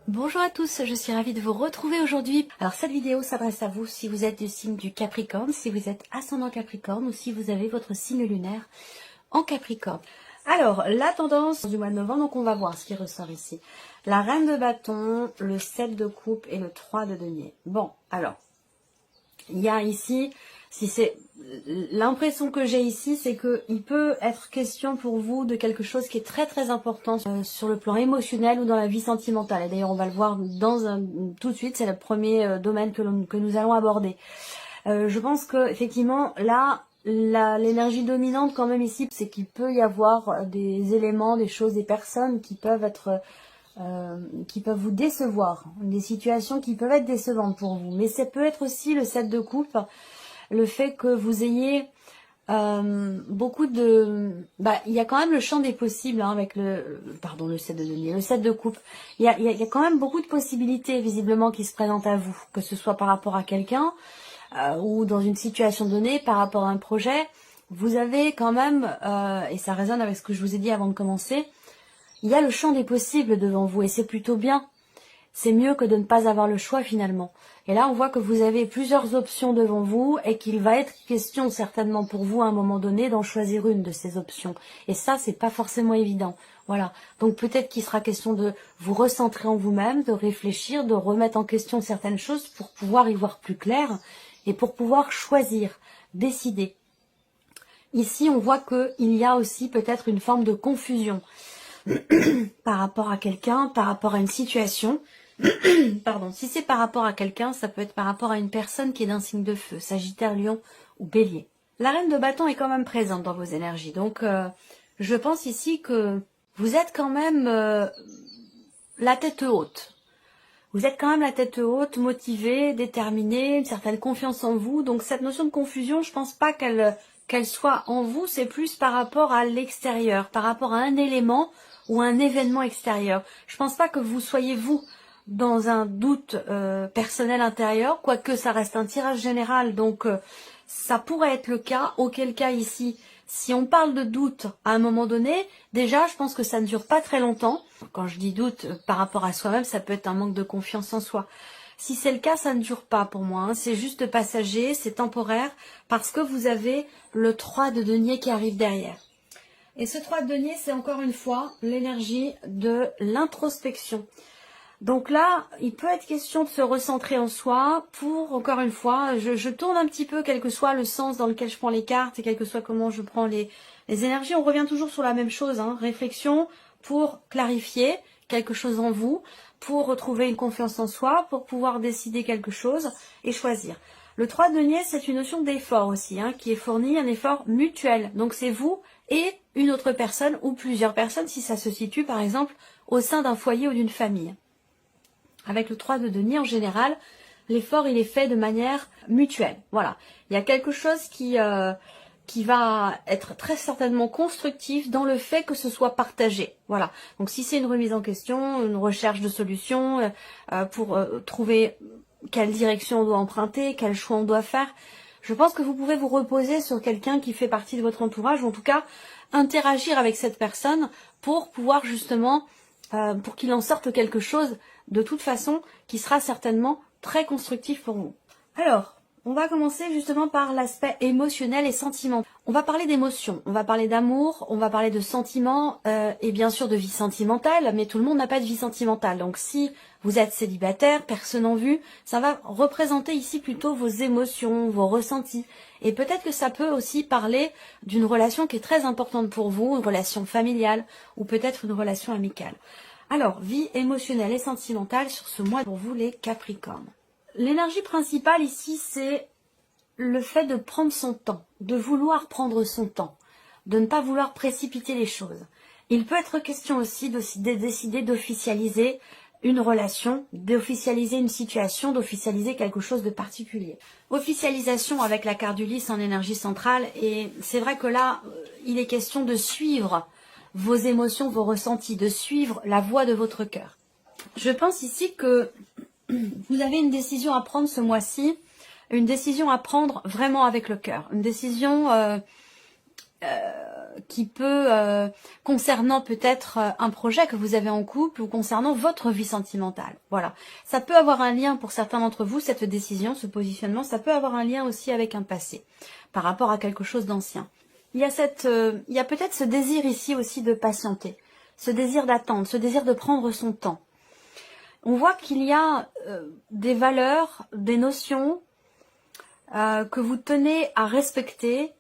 Bonjour à tous, je suis ravie de vous retrouver aujourd'hui. Alors cette vidéo s'adresse à vous si vous êtes du signe du Capricorne, si vous êtes ascendant Capricorne ou si vous avez votre signe lunaire en Capricorne. Alors la tendance du mois de novembre, donc on va voir ce qui ressort ici. La reine de bâton, le 7 de coupe et le 3 de denier. Bon, alors, il y a ici... Si c'est l'impression que j'ai ici, c'est que il peut être question pour vous de quelque chose qui est très très important sur le plan émotionnel ou dans la vie sentimentale. Et d'ailleurs, on va le voir tout de suite. C'est le premier domaine que nous allons aborder. Je pense que effectivement, là, l'énergie dominante quand même ici, c'est qu'il peut y avoir des éléments, des choses, des personnes qui peuvent être qui peuvent vous décevoir, des situations qui peuvent être décevantes pour vous. Mais ça peut être aussi le 7 de coupe. Le fait que vous ayez beaucoup de... il y a quand même le champ des possibles hein, avec le 7 de denier, le 7 de coupe. Il y a quand même beaucoup de possibilités visiblement qui se présentent à vous, que ce soit par rapport à quelqu'un ou dans une situation donnée, par rapport à un projet. Vous avez quand même, et ça résonne avec ce que je vous ai dit avant de commencer, il y a le champ des possibles devant vous et c'est plutôt bien. C'est mieux que de ne pas avoir le choix finalement. Et là, on voit que vous avez plusieurs options devant vous et qu'il va être question certainement pour vous à un moment donné d'en choisir une de ces options. Et ça, c'est pas forcément évident. Voilà. Donc peut-être qu'il sera question de vous recentrer en vous-même, de réfléchir, de remettre en question certaines choses pour pouvoir y voir plus clair et pour pouvoir choisir, décider. Ici, on voit qu'il y a aussi peut-être une forme de confusion par rapport à quelqu'un, par rapport à une situation. Pardon, si c'est par rapport à quelqu'un, ça peut être par rapport à une personne qui est d'un signe de feu, Sagittaire, Lion ou Bélier. La reine de bâton est quand même présente dans vos énergies, donc je pense ici que vous êtes quand même la tête haute. Vous êtes quand même la tête haute, motivée, déterminée, une certaine confiance en vous, donc cette notion de confusion, je pense pas qu'elle soit en vous, c'est plus par rapport à l'extérieur, par rapport à un élément ou un événement extérieur. Je pense pas que vous soyez vous dans un doute personnel intérieur, quoique ça reste un tirage général, donc ça pourrait être le cas, auquel cas ici, si on parle de doute à un moment donné, déjà je pense que ça ne dure pas très longtemps. Quand je dis doute par rapport à soi-même, ça peut être un manque de confiance en soi. Si c'est le cas, ça ne dure pas pour moi, hein. C'est juste passager, c'est temporaire, parce que vous avez le 3 de denier qui arrive derrière. Et ce 3 de denier, c'est encore une fois l'énergie de l'introspection. Donc là, il peut être question de se recentrer en soi pour, encore une fois, je tourne un petit peu, quel que soit le sens dans lequel je prends les cartes et quel que soit comment je prends les énergies. On revient toujours sur la même chose, hein, réflexion pour clarifier quelque chose en vous, pour retrouver une confiance en soi, pour pouvoir décider quelque chose et choisir. Le 3 de denier, c'est une notion d'effort aussi, hein, qui est fourni, un effort mutuel. Donc c'est vous et une autre personne ou plusieurs personnes, si ça se situe par exemple au sein d'un foyer ou d'une famille. Avec le 3 de denier, en général, l'effort, il est fait de manière mutuelle. Voilà. Il y a quelque chose qui va être très certainement constructif dans le fait que ce soit partagé. Voilà. Donc, si c'est une remise en question, une recherche de solutions pour trouver quelle direction on doit emprunter, quel choix on doit faire, je pense que vous pouvez vous reposer sur quelqu'un qui fait partie de votre entourage, ou en tout cas, interagir avec cette personne pour pouvoir justement, pour qu'il en sorte quelque chose de toute façon, qui sera certainement très constructif pour vous. Alors, on va commencer justement par l'aspect émotionnel et sentimental. On va parler d'émotions, on va parler d'amour, on va parler de sentiments et bien sûr de vie sentimentale, mais tout le monde n'a pas de vie sentimentale. Donc si vous êtes célibataire, personne en vue, ça va représenter ici plutôt vos émotions, vos ressentis. Et peut-être que ça peut aussi parler d'une relation qui est très importante pour vous, une relation familiale ou peut-être une relation amicale. Alors, vie émotionnelle et sentimentale sur ce mois pour vous les Capricornes. L'énergie principale ici, c'est le fait de prendre son temps, de vouloir prendre son temps, de ne pas vouloir précipiter les choses. Il peut être question aussi de décider d'officialiser une relation, d'officialiser une situation, d'officialiser quelque chose de particulier. Officialisation avec la carte du lys en énergie centrale, et c'est vrai que là, il est question de suivre vos émotions, vos ressentis, de suivre la voie de votre cœur. Je pense ici que vous avez une décision à prendre ce mois-ci, une décision à prendre vraiment avec le cœur, une décision concernant peut-être un projet que vous avez en couple ou concernant votre vie sentimentale. Voilà. Ça peut avoir un lien pour certains d'entre vous, cette décision, ce positionnement, ça peut avoir un lien aussi avec un passé, par rapport à quelque chose d'ancien. Il y a peut-être ce désir ici aussi de patienter, ce désir d'attendre, ce désir de prendre son temps. On voit qu'il y a des valeurs, des notions que vous tenez à respecter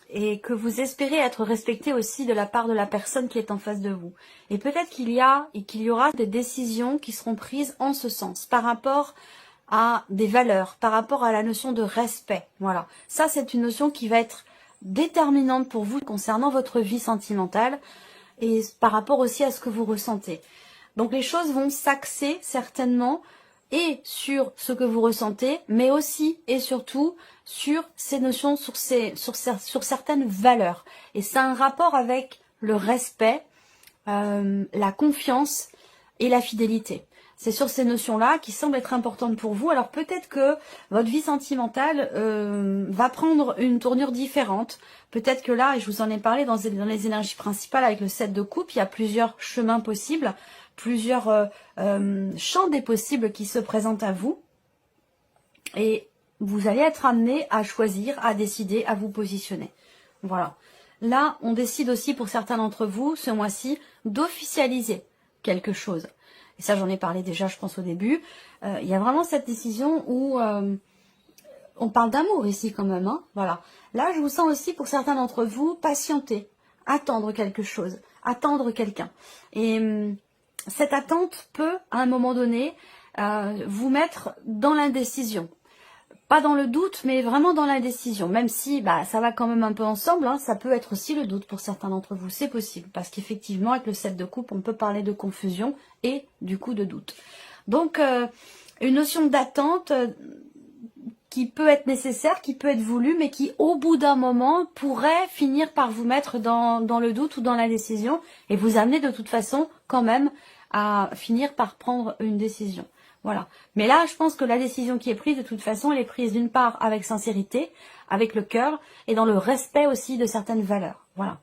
et que vous espérez être respecté aussi de la part de la personne qui est en face de vous. Et peut-être qu'il y aura des décisions qui seront prises en ce sens, par rapport à des valeurs, par rapport à la notion de respect. Voilà. Ça, c'est une notion qui va être déterminante pour vous concernant votre vie sentimentale et par rapport aussi à ce que vous ressentez. Donc les choses vont s'axer certainement et sur ce que vous ressentez, mais aussi et surtout sur ces notions, sur certaines valeurs. Et c'est un rapport avec le respect, la confiance et la fidélité. C'est sur ces notions-là qui semblent être importantes pour vous. Alors peut-être que votre vie sentimentale va prendre une tournure différente. Peut-être que là, et je vous en ai parlé dans les énergies principales avec le 7 de coupe, il y a plusieurs chemins possibles, plusieurs champs des possibles qui se présentent à vous. Et vous allez être amené à choisir, à décider, à vous positionner. Voilà. Là, on décide aussi pour certains d'entre vous, ce mois-ci, d'officialiser quelque chose. Et ça, j'en ai parlé déjà, je pense, au début. Il y a vraiment cette décision où on parle d'amour ici quand même. Hein, voilà. Là, je vous sens aussi, pour certains d'entre vous, patienter, attendre quelque chose, attendre quelqu'un. Et cette attente peut, à un moment donné, vous mettre dans l'indécision. Pas dans le doute, mais vraiment dans l'indécision. Même si ça va quand même un peu ensemble, hein, ça peut être aussi le doute pour certains d'entre vous. C'est possible, parce qu'effectivement, avec le 7 de coupe, on peut parler de confusion et du coup de doute. Donc, une notion d'attente qui peut être nécessaire, qui peut être voulue, mais qui, au bout d'un moment, pourrait finir par vous mettre dans le doute ou dans l'indécision et vous amener de toute façon, quand même, à finir par prendre une décision. Voilà. Mais là, je pense que la décision qui est prise, de toute façon, elle est prise d'une part avec sincérité, avec le cœur, et dans le respect aussi de certaines valeurs. Voilà.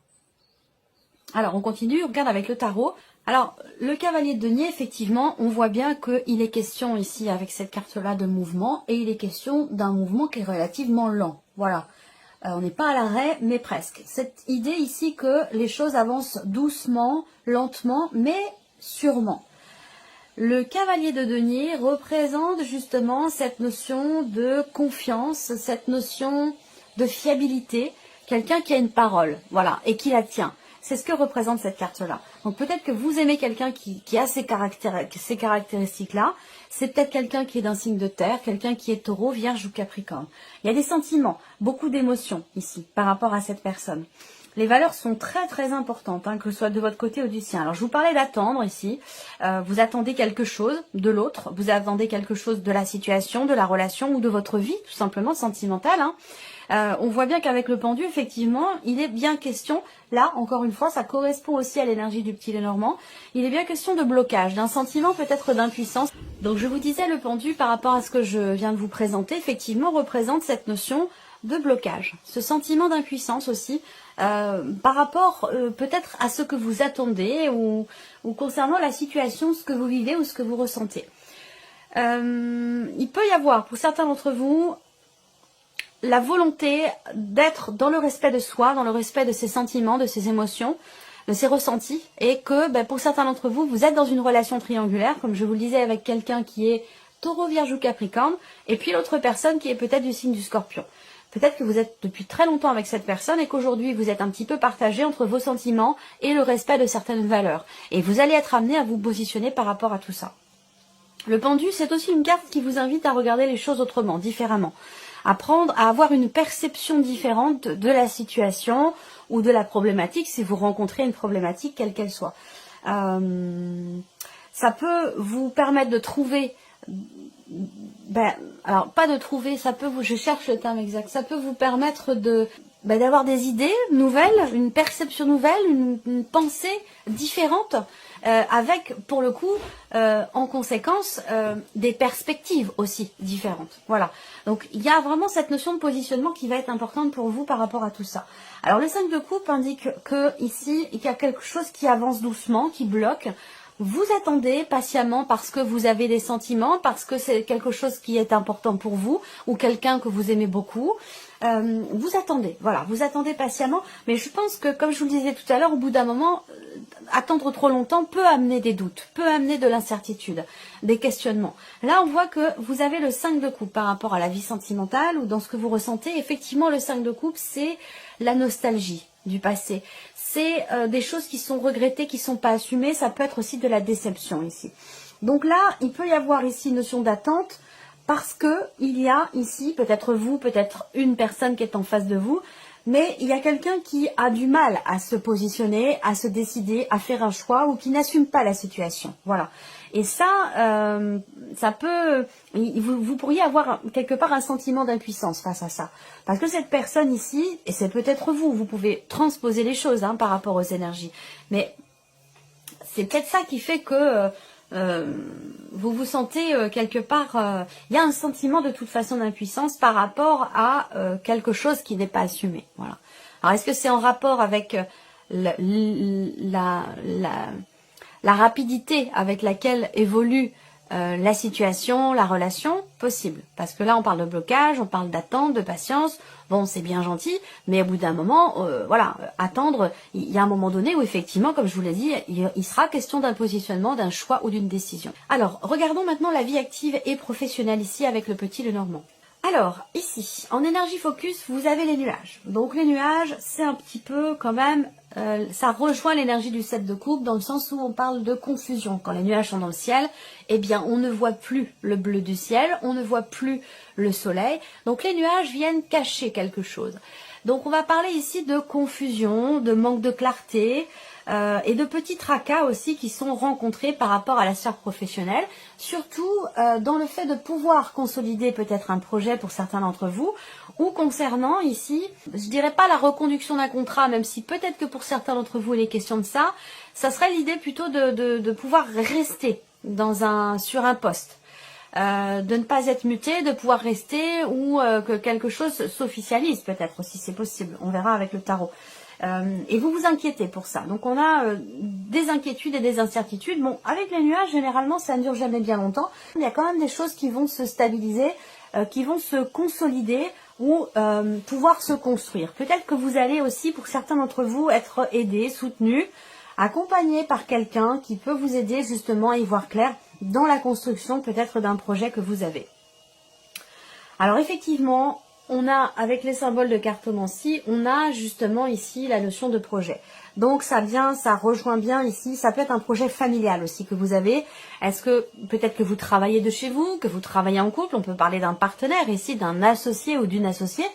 Alors, on continue, on regarde avec le tarot. Alors, le cavalier de denier, effectivement, on voit bien qu'il est question ici, avec cette carte-là, de mouvement, et il est question d'un mouvement qui est relativement lent. Voilà. On n'est pas à l'arrêt, mais presque. Cette idée ici que les choses avancent doucement, lentement, mais sûrement. Le cavalier de denier représente justement cette notion de confiance, cette notion de fiabilité, quelqu'un qui a une parole, voilà, et qui la tient. C'est ce que représente cette carte-là. Donc peut-être que vous aimez quelqu'un qui a ces caractéristiques-là. C'est peut-être quelqu'un qui est d'un signe de terre, quelqu'un qui est taureau, vierge ou capricorne. Il y a des sentiments, beaucoup d'émotions ici par rapport à cette personne. Les valeurs sont très très importantes, hein, que ce soit de votre côté ou du sien. Alors je vous parlais d'attendre ici, vous attendez quelque chose de l'autre, vous attendez quelque chose de la situation, de la relation ou de votre vie, tout simplement sentimentale. Hein. On voit bien qu'avec le pendu, effectivement, il est bien question, là encore une fois, ça correspond aussi à l'énergie du petit Lénormand, il est bien question de blocage, d'un sentiment peut-être d'impuissance. Donc je vous disais, le pendu, par rapport à ce que je viens de vous présenter, effectivement représente cette notion de blocage, ce sentiment d'impuissance aussi, par rapport peut-être à ce que vous attendez ou concernant la situation, ce que vous vivez ou ce que vous ressentez. Il peut y avoir pour certains d'entre vous la volonté d'être dans le respect de soi, dans le respect de ses sentiments, de ses émotions, de ses ressentis, et que pour certains d'entre vous, vous êtes dans une relation triangulaire, comme je vous le disais, avec quelqu'un qui est taureau, vierge ou capricorne, et puis l'autre personne qui est peut-être du signe du scorpion. Peut-être que vous êtes depuis très longtemps avec cette personne et qu'aujourd'hui vous êtes un petit peu partagé entre vos sentiments et le respect de certaines valeurs. Et vous allez être amené à vous positionner par rapport à tout ça. Le pendu, c'est aussi une carte qui vous invite à regarder les choses autrement, différemment. Apprendre à avoir une perception différente de la situation ou de la problématique si vous rencontrez une problématique quelle qu'elle soit. Ça peut vous permettre de trouver... alors pas de trouver, ça peut vous, je cherche le terme exact, ça peut vous permettre d'avoir des idées nouvelles, une perception nouvelle, une pensée différente, avec pour le coup en conséquence des perspectives aussi différentes. Voilà, donc il y a vraiment cette notion de positionnement qui va être importante pour vous par rapport à tout ça. Alors le 5 de coupe indique que ici il y a quelque chose qui avance doucement, qui bloque. Vous attendez patiemment parce que vous avez des sentiments, parce que c'est quelque chose qui est important pour vous, ou quelqu'un que vous aimez beaucoup. Vous attendez, voilà, vous attendez patiemment, mais je pense que, comme je vous le disais tout à l'heure, au bout d'un moment, attendre trop longtemps peut amener des doutes, peut amener de l'incertitude, des questionnements. Là, on voit que vous avez le 5 de coupe par rapport à la vie sentimentale, ou dans ce que vous ressentez. Effectivement, le 5 de coupe, c'est la nostalgie du passé. C'est des choses qui sont regrettées, qui ne sont pas assumées. Ça peut être aussi de la déception ici. Donc là, il peut y avoir ici une notion d'attente, parce que il y a ici, peut-être vous, peut-être une personne qui est en face de vous, mais il y a quelqu'un qui a du mal à se positionner, à se décider, à faire un choix, ou qui n'assume pas la situation. Voilà. Et ça, ça peut, vous pourriez avoir quelque part un sentiment d'impuissance face à ça. Parce que cette personne ici, et c'est peut-être vous, vous pouvez transposer les choses par rapport aux énergies, mais c'est peut-être ça qui fait que vous vous sentez quelque part, il y a un sentiment de toute façon d'impuissance par rapport à quelque chose qui n'est pas assumé. Voilà. Alors est-ce que c'est en rapport avec la rapidité avec laquelle évolue la situation, la relation? Possible. Parce que là, on parle de blocage, on parle d'attente, de patience. Bon, c'est bien gentil, mais au bout d'un moment, voilà, attendre, il y a un moment donné où effectivement, comme je vous l'ai dit, il sera question d'un positionnement, d'un choix ou d'une décision. Alors, regardons maintenant la vie active et professionnelle ici avec le petit Lenormand. Alors, ici, en énergie focus, vous avez les nuages. Donc les nuages, c'est un petit peu quand même, ça rejoint l'énergie du 7 de coupe dans le sens où on parle de confusion. Quand les nuages sont dans le ciel, eh bien on ne voit plus le bleu du ciel, on ne voit plus le soleil. Donc les nuages viennent cacher quelque chose. Donc on va parler ici de confusion, de manque de clarté, et de petits tracas aussi qui sont rencontrés par rapport à la sphère professionnelle, surtout dans le fait de pouvoir consolider peut-être un projet pour certains d'entre vous, ou concernant ici, je dirais pas la reconduction d'un contrat, même si peut-être que pour certains d'entre vous il est question de ça, ça serait l'idée plutôt de pouvoir rester sur un poste. De ne pas être muté, de pouvoir rester, ou que quelque chose s'officialise peut-être aussi, c'est possible, on verra avec le tarot. Et vous vous inquiétez pour ça. Donc on a des inquiétudes et des incertitudes. Bon, avec les nuages, généralement, ça ne dure jamais bien longtemps. Il y a quand même des choses qui vont se stabiliser, qui vont se consolider ou pouvoir se construire. Peut-être que vous allez aussi, pour certains d'entre vous, être aidés, soutenus, accompagnés par quelqu'un qui peut vous aider justement à y voir clair dans la construction peut-être d'un projet que vous avez. Alors effectivement, on a, avec les symboles de cartomancie, on a justement ici la notion de projet. Donc ça rejoint bien ici, ça peut être un projet familial aussi que vous avez. Est-ce que peut-être que vous travaillez de chez vous, que vous travaillez en couple, on peut parler d'un partenaire ici, d'un associé ou d'une associée,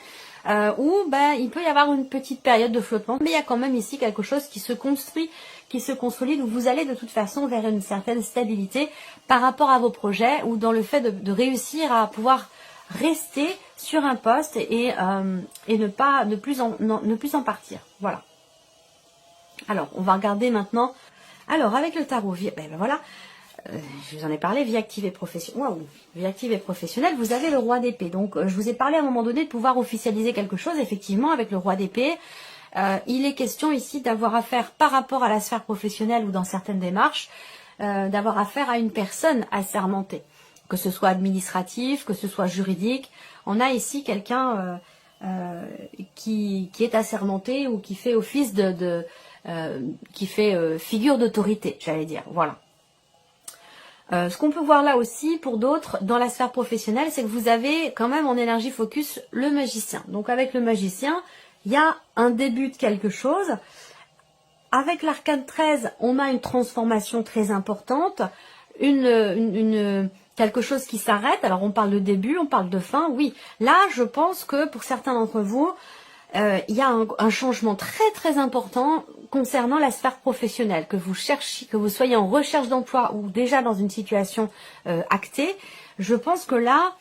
où il peut y avoir une petite période de flottement, mais il y a quand même ici quelque chose qui se construit, qui se consolide, où vous allez de toute façon vers une certaine stabilité par rapport à vos projets, ou dans le fait de réussir à pouvoir rester sur un poste et ne plus en partir. Voilà. Alors, on va regarder maintenant. Alors, avec le tarot, voilà, je vous en ai parlé, vie active et professionnelle. Wow, vie active et professionnelle, vous avez le roi d'épée. Donc, je vous ai parlé à un moment donné de pouvoir officialiser quelque chose. Effectivement, avec le roi d'épée, il est question ici d'avoir affaire par rapport à la sphère professionnelle ou dans certaines démarches, d'avoir affaire à une personne assermentée. Que ce soit administratif, que ce soit juridique. On a ici quelqu'un qui est assermenté ou qui fait office qui fait figure d'autorité, j'allais dire. Voilà. Ce qu'on peut voir là aussi pour d'autres dans la sphère professionnelle, c'est que vous avez quand même en énergie focus le magicien. Donc avec le magicien, il y a un début de quelque chose. Avec l'arcane 13, on a une transformation très importante, quelque chose qui s'arrête. Alors on parle de début, on parle de fin, oui. Là, je pense que pour certains d'entre vous, il y a un changement très très important concernant la sphère professionnelle, que vous cherchiez, que vous soyez en recherche d'emploi ou déjà dans une situation actée. Je pense que là,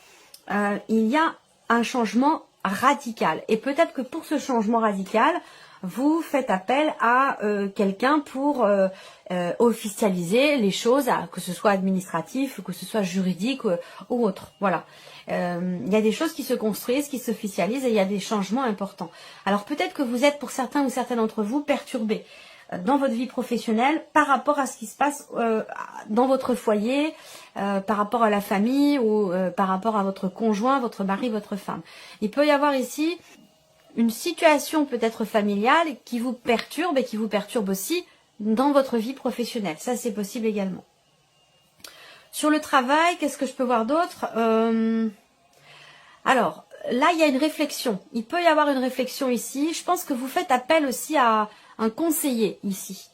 il y a un changement radical. Et peut-être que pour ce changement radical, vous faites appel à quelqu'un pour officialiser les choses, que ce soit administratif, que ce soit juridique ou autre. Voilà. Il y a des choses qui se construisent, qui s'officialisent et il y a des changements importants. Alors peut-être que vous êtes pour certains ou certaines d'entre vous perturbés dans votre vie professionnelle par rapport à ce qui se passe dans votre foyer, par rapport à la famille ou par rapport à votre conjoint, votre mari, votre femme. Il peut y avoir ici une situation peut-être familiale qui vous perturbe et qui vous perturbe aussi dans votre vie professionnelle. Ça, c'est possible également. Sur le travail, qu'est-ce que je peux voir d'autre? Alors, là, il y a une réflexion. Il peut y avoir une réflexion ici. Je pense que vous faites appel aussi à un conseiller ici.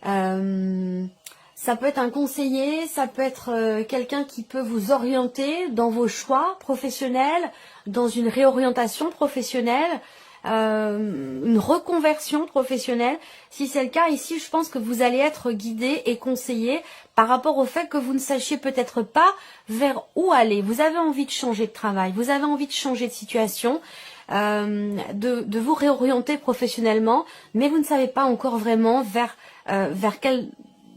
Ça peut être un conseiller, ça peut être quelqu'un qui peut vous orienter dans vos choix professionnels, dans une réorientation professionnelle, une reconversion professionnelle. Si c'est le cas ici, je pense que vous allez être guidé et conseillé par rapport au fait que vous ne sachiez peut-être pas vers où aller. Vous avez envie de changer de travail, vous avez envie de changer de situation, de vous réorienter professionnellement, mais vous ne savez pas encore vraiment vers quel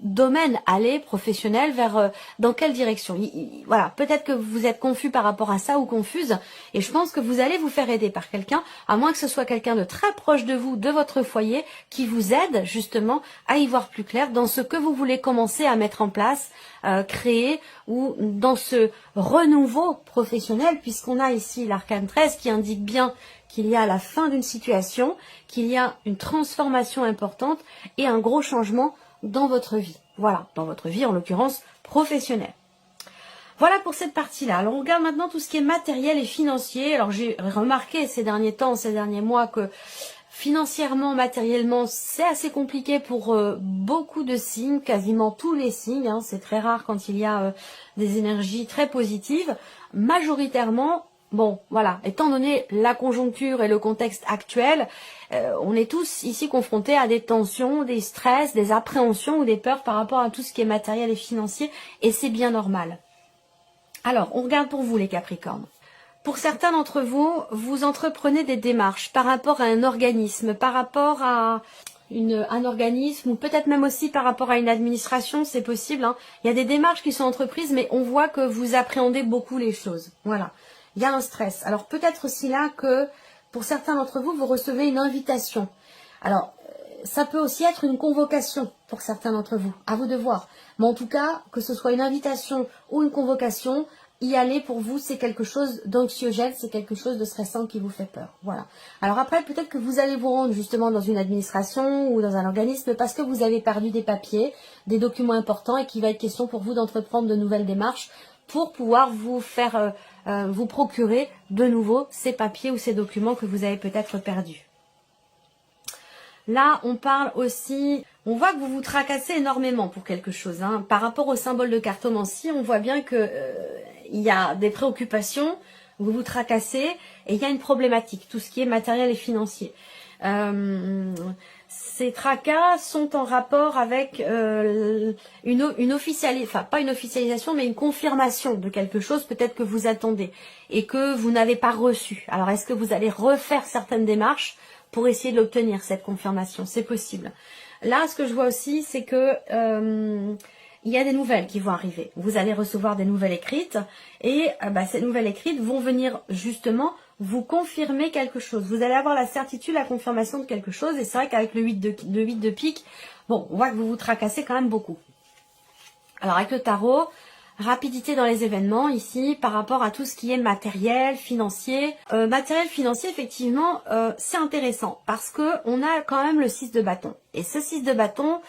domaine aller professionnel, vers dans quelle direction. Voilà, peut-être que vous êtes confus par rapport à ça ou confuse, et je pense que vous allez vous faire aider par quelqu'un, à moins que ce soit quelqu'un de très proche de vous, de votre foyer, qui vous aide justement à y voir plus clair dans ce que vous voulez commencer à mettre en place, créer, ou dans ce renouveau professionnel, puisqu'on a ici l'arcane 13 qui indique bien qu'il y a la fin d'une situation, qu'il y a une transformation importante et un gros changement dans votre vie. Voilà, dans votre vie en l'occurrence professionnelle. Voilà pour cette partie-là. Alors on regarde maintenant tout ce qui est matériel et financier. Alors j'ai remarqué ces derniers temps, ces derniers mois que financièrement, matériellement, c'est assez compliqué pour beaucoup de signes, quasiment tous les signes. Hein. C'est très rare quand il y a des énergies très positives. Majoritairement, bon, voilà, étant donné la conjoncture et le contexte actuel, on est tous ici confrontés à des tensions, des stress, des appréhensions ou des peurs par rapport à tout ce qui est matériel et financier, et c'est bien normal. Alors, on regarde pour vous les Capricornes. Pour certains d'entre vous, vous entreprenez des démarches par rapport à un organisme, par rapport à un organisme, ou peut-être même aussi par rapport à une administration, c'est possible. Hein. Il y a des démarches qui sont entreprises, mais on voit que vous appréhendez beaucoup les choses. Voilà. Il y a un stress. Alors peut-être aussi là que pour certains d'entre vous, vous recevez une invitation. Alors, ça peut aussi être une convocation pour certains d'entre vous, à vous de voir. Mais en tout cas, que ce soit une invitation ou une convocation, y aller pour vous, c'est quelque chose d'anxiogène, c'est quelque chose de stressant qui vous fait peur. Voilà. Alors après, peut-être que vous allez vous rendre justement dans une administration ou dans un organisme parce que vous avez perdu des papiers, des documents importants et qu'il va être question pour vous d'entreprendre de nouvelles démarches pour pouvoir vous faire, vous procurer de nouveau ces papiers ou ces documents que vous avez peut-être perdus. Là, on parle aussi, on voit que vous vous tracassez énormément pour quelque chose. Hein. Par rapport au symbole de cartomancie, on voit bien que il y a des préoccupations, vous vous tracassez et il y a une problématique, tout ce qui est matériel et financier. Ces tracas sont en rapport avec une officialisation, enfin pas une officialisation, mais une confirmation de quelque chose peut-être que vous attendez et que vous n'avez pas reçu. Alors est-ce que vous allez refaire certaines démarches pour essayer de l'obtenir, cette confirmation? C'est possible. Là, ce que je vois aussi, c'est que il y a des nouvelles qui vont arriver. Vous allez recevoir des nouvelles écrites et ces nouvelles écrites vont venir justement vous confirmer quelque chose. Vous allez avoir la certitude, la confirmation de quelque chose. Et c'est vrai qu'avec le 8 de pique, bon, on voit que vous vous tracassez quand même beaucoup. Alors avec le tarot, rapidité dans les événements ici par rapport à tout ce qui est matériel, financier. Matériel, financier, effectivement, c'est intéressant parce que on a quand même le 6 de bâton. Et ce 6 de bâton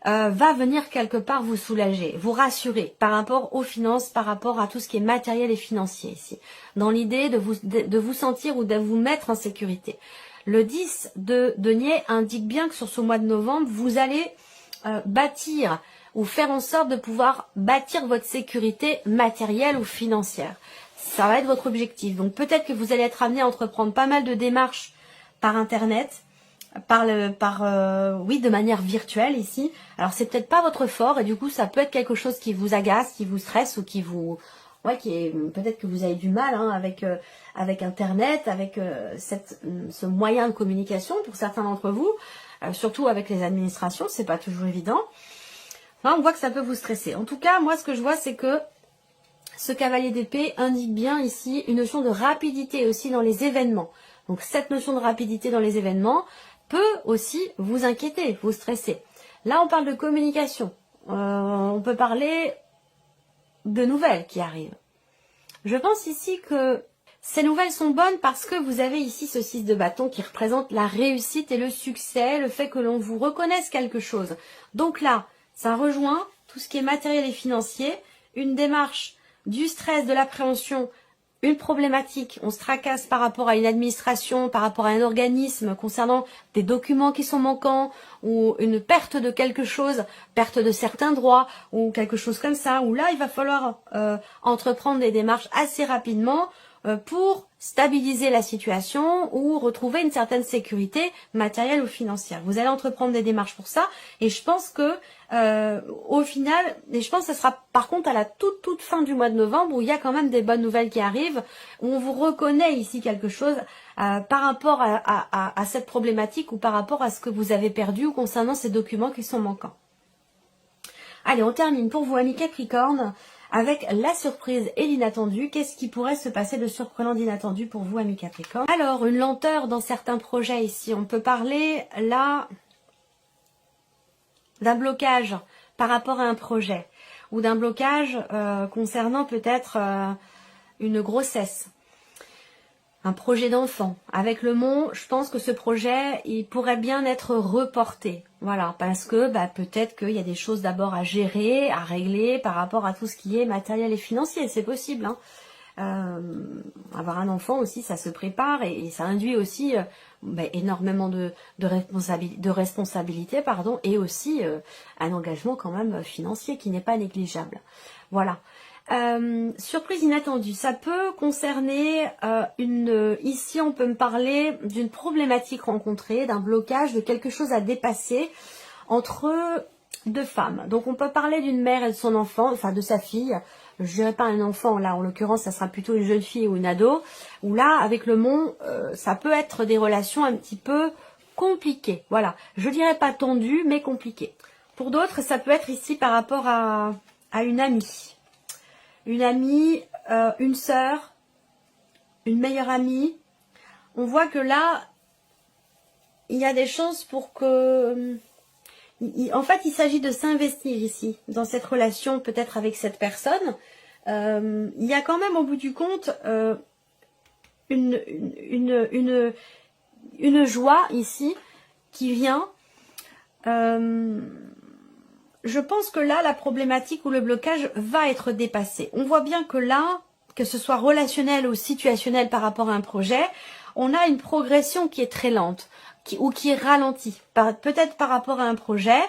va venir quelque part vous soulager, vous rassurer par rapport aux finances, par rapport à tout ce qui est matériel et financier ici. Dans l'idée de vous sentir ou de vous mettre en sécurité. Le 10 de denier indique bien que sur ce mois de novembre, vous allez bâtir ou faire en sorte de pouvoir bâtir votre sécurité matérielle ou financière. Ça va être votre objectif. Donc peut-être que vous allez être amené à entreprendre pas mal de démarches par internet, de manière virtuelle ici. Alors c'est peut-être pas votre fort et du coup ça peut être quelque chose qui vous agace, qui vous stresse ou qui vous ouais, qui est peut-être que vous avez du mal hein, avec Internet, avec ce moyen de communication pour certains d'entre vous, surtout avec les administrations, c'est pas toujours évident. Enfin, on voit que ça peut vous stresser. En tout cas, moi, ce que je vois, c'est que ce cavalier d'épée indique bien ici une notion de rapidité aussi dans les événements. Donc, cette notion de rapidité dans les événements peut aussi vous inquiéter, vous stresser. Là, on parle de communication. On peut parler de nouvelles qui arrivent. Je pense ici que ces nouvelles sont bonnes parce que vous avez ici ce 6 de bâton qui représente la réussite et le succès, le fait que l'on vous reconnaisse quelque chose. Donc là, ça rejoint tout ce qui est matériel et financier, une démarche du stress, de l'appréhension, une problématique, on se tracasse par rapport à une administration, par rapport à un organisme concernant des documents qui sont manquants ou une perte de quelque chose, perte de certains droits ou quelque chose comme ça, où là il va falloir entreprendre des démarches assez rapidement pour stabiliser la situation ou retrouver une certaine sécurité matérielle ou financière. Vous allez entreprendre des démarches pour ça et je pense que au final, et je pense que ce sera par contre à la toute fin du mois de novembre où il y a quand même des bonnes nouvelles qui arrivent, où on vous reconnaît ici quelque chose par rapport à cette problématique ou par rapport à ce que vous avez perdu ou concernant ces documents qui sont manquants. Allez, on termine pour vous, amis Capricorne, avec la surprise et l'inattendu. Qu'est-ce qui pourrait se passer de surprenant, d'inattendu pour vous, amis Capricorne? Alors, une lenteur dans certains projets ici. On peut parler là d'un blocage par rapport à un projet ou d'un blocage concernant peut-être une grossesse. Un projet d'enfant. Avec le mont, je pense que ce projet, il pourrait bien être reporté. Voilà, parce que peut-être qu'il y a des choses d'abord à gérer, à régler par rapport à tout ce qui est matériel et financier. C'est possible. Hein. Avoir un enfant aussi, ça se prépare et ça induit aussi énormément de responsabilité, pardon, et aussi un engagement quand même financier qui n'est pas négligeable. Voilà. Surprise inattendue, ça peut concerner ici on peut me parler d'une problématique rencontrée, d'un blocage, de quelque chose à dépasser entre deux femmes. Donc on peut parler d'une mère et de son enfant, enfin de sa fille, je dirais pas un enfant, là en l'occurrence ça sera plutôt une jeune fille ou une ado, où là avec le mont, ça peut être des relations un petit peu compliquées, voilà, je dirais pas tendues mais compliquées. Pour d'autres ça peut être ici par rapport à une amie. Une amie, une sœur, une meilleure amie. On voit que là, il y a des chances pour que... En fait, il s'agit de s'investir ici, dans cette relation, peut-être avec cette personne. Il y a quand même, au bout du compte, une joie ici qui vient... je pense que là, la problématique ou le blocage va être dépassé. On voit bien que là, que ce soit relationnel ou situationnel par rapport à un projet, on a une progression qui est très lente ou qui est ralentie. Peut-être par rapport à un projet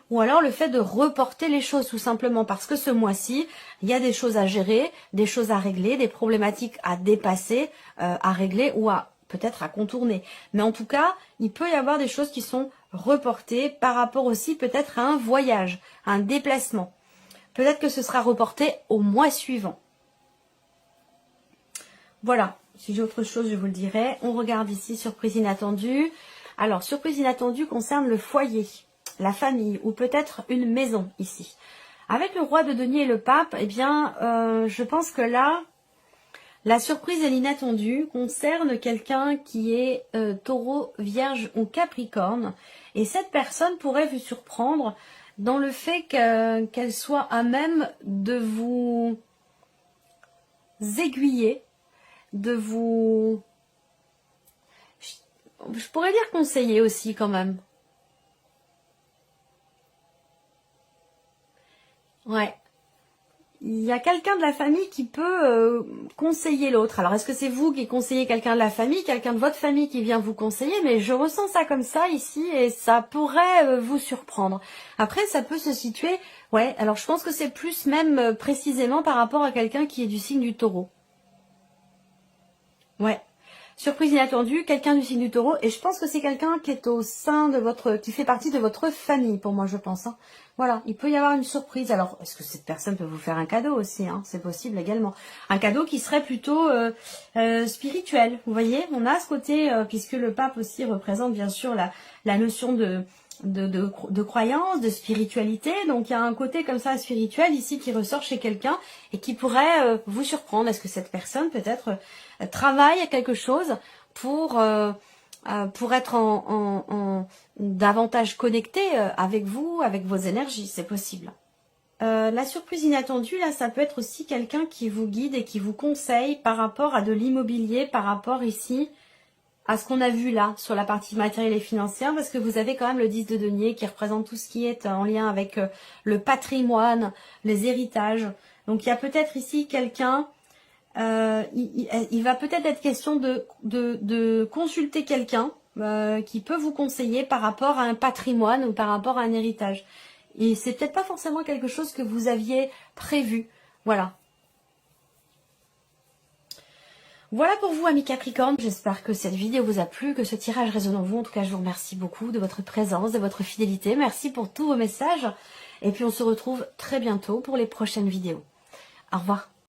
ou alors le fait de reporter les choses tout simplement parce que ce mois-ci, il y a des choses à gérer, des choses à régler, des problématiques à dépasser, à régler ou peut-être à contourner. Mais en tout cas, il peut y avoir des choses qui sont reportées par rapport aussi peut-être à un voyage, à un déplacement. Peut-être que ce sera reporté au mois suivant. Voilà, si j'ai autre chose, je vous le dirai. On regarde ici, surprise inattendue. Alors, surprise inattendue concerne le foyer, la famille ou peut-être une maison ici. Avec le roi de denier et le pape, eh bien, je pense que là... La surprise et l'inattendu concerne quelqu'un qui est taureau, vierge ou capricorne. Et cette personne pourrait vous surprendre dans le fait qu'elle soit à même de vous aiguiller, de vous... Je pourrais dire conseiller aussi quand même. Ouais. Il y a quelqu'un de la famille qui peut conseiller l'autre. Alors, est-ce que c'est vous qui conseillez quelqu'un de la famille, quelqu'un de votre famille qui vient vous conseiller? Mais je ressens ça comme ça ici et ça pourrait vous surprendre. Après, ça peut se situer... Ouais, alors je pense que c'est plus même précisément par rapport à quelqu'un qui est du signe du taureau. Ouais. Surprise inattendue, quelqu'un du signe du Taureau, et je pense que c'est quelqu'un qui est au sein de votre, qui fait partie de votre famille, pour moi je pense. Hein. Voilà, il peut y avoir une surprise. Alors, est-ce que cette personne peut vous faire un cadeau aussi, hein? C'est possible également. Un cadeau qui serait plutôt spirituel. Vous voyez, on a ce côté, puisque le pape aussi représente bien sûr la notion de croyance, de spiritualité. Donc il y a un côté comme ça spirituel ici qui ressort chez quelqu'un et qui pourrait vous surprendre. Est-ce que cette personne peut-être travaille à quelque chose pour être davantage connecté avec vous, avec vos énergies? C'est possible. La surprise inattendue, là, ça peut être aussi quelqu'un qui vous guide et qui vous conseille par rapport à de l'immobilier, par rapport ici à ce qu'on a vu là sur la partie matérielle et financière, parce que vous avez quand même le 10 de denier qui représente tout ce qui est en lien avec le patrimoine, les héritages. Donc il y a peut-être ici quelqu'un, il va peut-être être question de consulter quelqu'un qui peut vous conseiller par rapport à un patrimoine ou par rapport à un héritage. Et c'est peut-être pas forcément quelque chose que vous aviez prévu. Voilà. Voilà pour vous, amis Capricorne. J'espère que cette vidéo vous a plu, que ce tirage résonne en vous. En tout cas, je vous remercie beaucoup de votre présence, de votre fidélité. Merci pour tous vos messages. Et puis, on se retrouve très bientôt pour les prochaines vidéos. Au revoir.